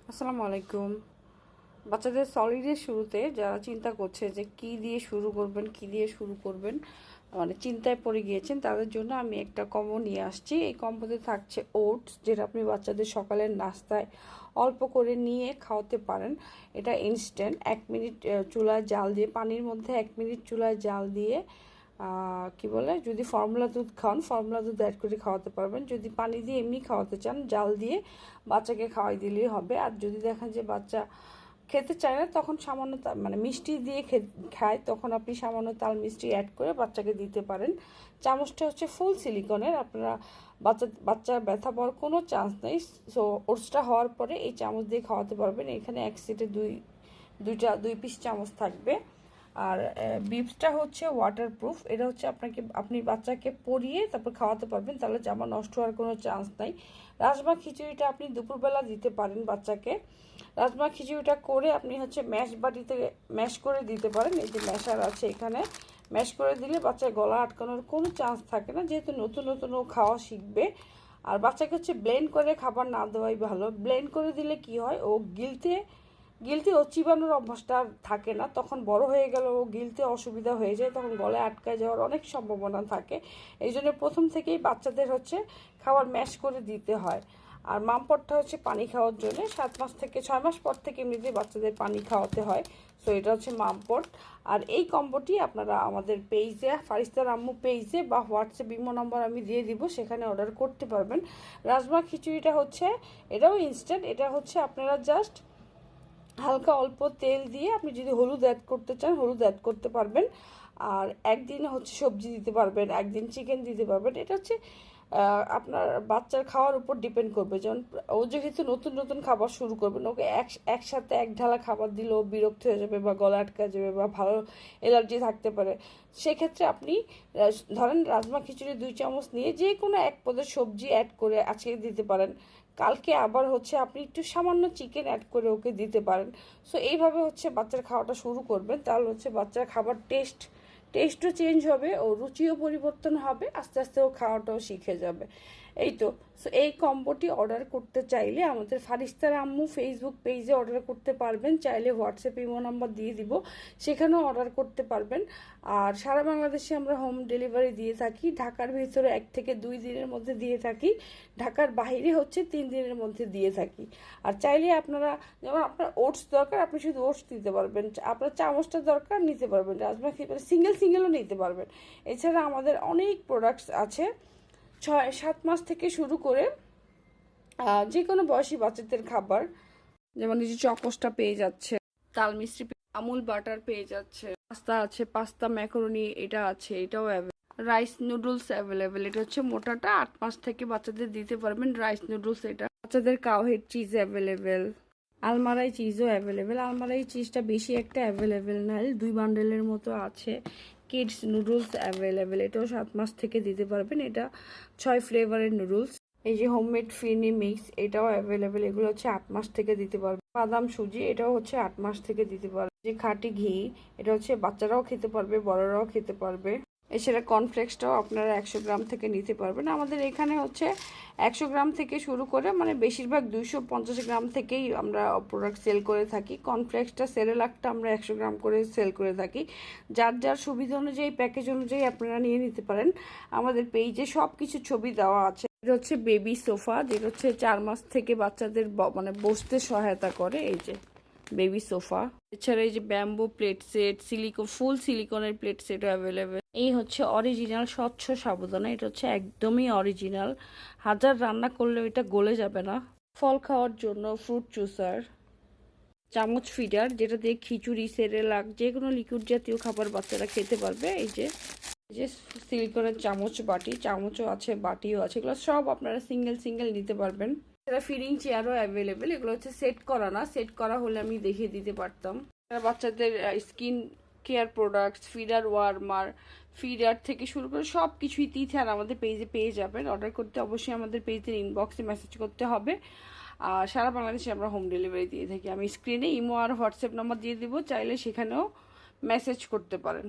আসসালামু আলাইকুম। বাচ্চাদের সলিডের শুরুতে যারা চিন্তা করছে যে কি দিয়ে শুরু করবেন মানে চিন্তায় পড়ে গিয়েছেন, তাদের জন্য আমি একটা কম্বো নিয়ে আসছি। এই কম্বোতে থাকছে ওটস, যেটা আপনি বাচ্চাদের সকালের নাস্তায় অল্প করে নিয়ে খাওয়াতে পারেন। এটা ইনস্ট্যান্ট, 1 মিনিট চুলায় জাল দিয়ে, পানির মধ্যে 1 মিনিট চুলায় জাল দিয়ে কি বলে, যদি ফর্মুলা দুধ খান ফর্মুলা দুধ অ্যাড করে খাওয়াতে পারবেন। যদি পানি দিয়ে এমনি খাওয়াতে চান, জাল দিয়ে বাচ্চাকে খাওয়াই দিলেই হবে। আর যদি দেখেন যে বাচ্চা খেতে চায় না, তখন সামান্য মানে মিষ্টি দিয়ে খায়, তখন আপনি সামান্য তাল মিষ্টি অ্যাড করে বাচ্চাকে দিতে পারেন। চামচটা হচ্ছে ফুল সিলিকনের, আপনারা বাচ্চা ব্যথা পাওয়ার কোনো চান্স নেই। সো ওটসটা হওয়ার পরে এই চামচ দিয়ে খাওয়াতে পারবেন। এখানে এক সেটে দুই পিস চামচ থাকবে। আর বিপসটা হচ্ছে ওয়াটারপ্রুফ, এটা হচ্ছে আপনি বাচ্চাকে পরিয়ে তারপর খাওয়াতে পারবেন, তাহলে জামা নষ্ট হওয়ার কোনো চান্স নাই। রাজমা খিচুড়িটা আপনি দুপুরবেলা দিতে পারেন বাচ্চাকে। রাজমা খিচুড়িটা করে আপনি হচ্ছে বাটিতে ম্যাশ করে দিতে পারেন। এই যে ম্যাশার আছে এখানে, ম্যাশ করে দিলে বাচ্চার গলা আটকানোর কোনো চান্স থাকে না, যেহেতু নতুন নতুন ও খাওয়া শিখবে। আর বাচ্চাকে হচ্ছে ব্লেন্ড করে খাবার না দেওয়াই ভালো। ব্লেন্ড করে দিলে কি হয়, ও গিলতে ও চিবানোর অভ্যাসটা আর থাকে না, তখন বড় হয়ে গেল ও গিলতে অসুবিধা হয়ে যায়, তখন গলায় আটকায় যাওয়ার অনেক সম্ভাবনা থাকে। এই জন্য প্রথম থেকেই বাচ্চাদের হচ্ছে খাবার ম্যাশ করে দিতে হয়। আর মামপটটা হচ্ছে পানি খাওয়ার জন্য, 7 মাস থেকে 6 মাস পর থেকে এমনিতেই বাচ্চাদের পানি খাওয়াতে হয়। সো এটা হচ্ছে মামপট। আর এই কম্বোটি আপনারা আমাদের পেজে, ফারিস্তার আম্মু পেজে বা হোয়াটসঅ্যাপ ইমো নম্বর আমি দিয়ে দিব, সেখানে অর্ডার করতে পারবেন। রাজমা খিচুড়িটা হচ্ছে, এটাও ইনস্ট্যান্ট। এটা হচ্ছে আপনারা জাস্ট হালকা অল্প তেল দিয়ে, আপনি যদি হলুদ অ্যাড করতে চান হলুদ অ্যাড করতে পারবেন। আর একদিন হচ্ছে সবজি দিতে পারবেন, একদিন চিকেন দিতে পারবেন। এটা হচ্ছে আপনার বাচ্চার খাওয়ার উপর ডিপেন্ড করবে। যেমন ও যেহেতু নতুন নতুন খাবার শুরু করবেন, ওকে একসাথে এক ঢালা খাবার দিলেও বিরক্ত হয়ে যাবে বা গলা আটকা যাবে বা ভালো অ্যালার্জি থাকতে পারে। সেক্ষেত্রে আপনি ধরেন রাজমা খিচুড়ি 2 চামচ নিয়ে যে কোনো এক পদের সবজি অ্যাড করে আজকে দিতে পারেন, কালকে আবার হচ্ছে আপনি একটু সামান্য চিকেন অ্যাড করে ওকে দিতে পারেন। সো এইভাবে হচ্ছে বাচ্চার খাওয়াটা শুরু করবেন, তাহলে হচ্ছে বাচ্চার খাবার টেস্টও চেঞ্জ হবে, ও রুচিও পরিবর্তন হবে, আস্তে আস্তে ও খাওয়াটাও শিখে যাবে। এই তো। সো এই কম্বোটি অর্ডার করতে চাইলে আমাদের ফারিস্তার আম্মু ফেসবুক পেজে অর্ডার করতে পারবেন, চাইলে হোয়াটসঅ্যাপ ইমো নাম্বার দিয়ে দিব, সেখানেও অর্ডার করতে পারবেন। আর সারা বাংলাদেশে আমরা হোম ডেলিভারি দিয়ে থাকি। ঢাকার ভিতরে 1 থেকে 2 দিনের মধ্যে দিয়ে থাকি, ঢাকার বাইরে হচ্ছে 3 দিনের মধ্যে দিয়ে থাকি। আর চাইলে আপনারা, যেমন আপনার ওটস দরকার, আপনি শুধু ওটস দিতে পারবেন, আপনার চামচটা দরকার নিতে পারবেন, রাজমা খেয়ে সিঙ্গেলও নিতে পারবেন। এছাড়া আমাদের অনেক প্রোডাক্টস আছে, 6-7 মাস থেকে শুরু করে যে কোনো বয়সী বাচ্চাদের খাবার, যেমন এই যে চকোসটা পেয়ে যাচ্ছে, তাল মিষ্টি, আমুল বাটার পেয়ে যাচ্ছে, পাস্তা আছে, পাস্তা ম্যাকারনি এটা আছে, এটাও রাইস নুডলস অ্যাভেলেবেল। এটা হচ্ছে মোটাটা, 8 মাস থেকে বাচ্চাদের দিতে পারবেন রাইস নুডলস। এটা বাচ্চাদের কাউহেড চিজ অ্যাভেলেবেল, আলমারাই চিজও অ্যাভেলেবেল। আলমারাই চিজটা বেশি একটা অ্যাভেলেবেল নয়, 2 বান্ডেলের মতো আছে। কিডস নুডলস অ্যাভেলেবেল, এটাও 7 মাস থেকে দিতে পারবেন। এটা 6 ফ্লেভারের নুডলস। এই যে হোমমেড ফিরনি মিক্স, এটাও অ্যাভেলেবেল, এগুলো হচ্ছে 8 মাস থেকে দিতে পারবে। বাদাম সুজি, এটাও হচ্ছে 8 মাস থেকে দিতে পারবে। যে খাঁটি ঘি, এটা হচ্ছে বাচ্চারাও খেতে পারবে, বড়রাও খেতে পারবে। এছাড়া কর্নফ্লেক্সটাও আপনারা 100 গ্রাম থেকে নিতে পারবেন। আমাদের এখানে হচ্ছে 100 গ্রাম থেকে শুরু করে, মানে বেশিরভাগ 250 গ্রাম থেকেই আমরা প্রোডাক্ট সেল করে থাকি। কর্নফ্লেক্সটা, সেরেলাকটা আমরা 100 গ্রাম করে সেল করে থাকি। যার যার সুবিধা অনুযায়ী, প্যাকেজ অনুযায়ী আপনারা নিয়ে নিতে পারেন। আমাদের পেজে সব কিছু ছবি দেওয়া আছে। এটা হচ্ছে বেবি সোফা, যেটা হচ্ছে 4 মাস থেকে বাচ্চাদের মানে বসতে সহায়তা করে। এই যে বেবি সোফা। এছাড়া এই যে ব্যাম্বু প্লেট সেট, ফুল সিলিকনের প্লেট সেটও অ্যাভেলেবেল। এই হচ্ছে অরিজিনাল স্বচ্ছ সাবুদানা, এটা হচ্ছে একদমই অরিজিনাল, হাজার রান্না করলেও এটা গলে যাবে না। ফল খাওয়ার জন্য ফ্রুট জুসার, চামচ ফিডার, যেটা দিয়ে খিচুড়ি, সেরেলাক, যে কোনো লিকুইড জাতীয় খাবার বাচ্চারা খেতে পারবে। এই যে সিলিকনের চামচ বাটি, চামচও আছে, বাটিও আছে, এগুলো সব আপনারা সিঙ্গেল নিতে পারবেন। এছাড়া ফিডিং চেয়ারও অ্যাভেলেবেল, এগুলো হচ্ছে সেট করা না, সেট করা হলে আমি দেখিয়ে দিতে পারতাম। বাচ্চাদের skin care products, feeder warmer, feeder থেকে শুরু করে সব কিছুই তিথার আমাদের পেজে পেয়ে যাবেন। অর্ডার করতে অবশ্যই আমাদের পেজের ইনবক্সে মেসেজ করতে হবে। আর সারা বাংলাদেশে আমরা হোম ডেলিভারি দিয়ে থাকি। আমি স্ক্রিনে ইমো আর হোয়াটসঅ্যাপ নাম্বার দিয়ে দিব, চাইলে সেখানেও মেসেজ করতে পারেন।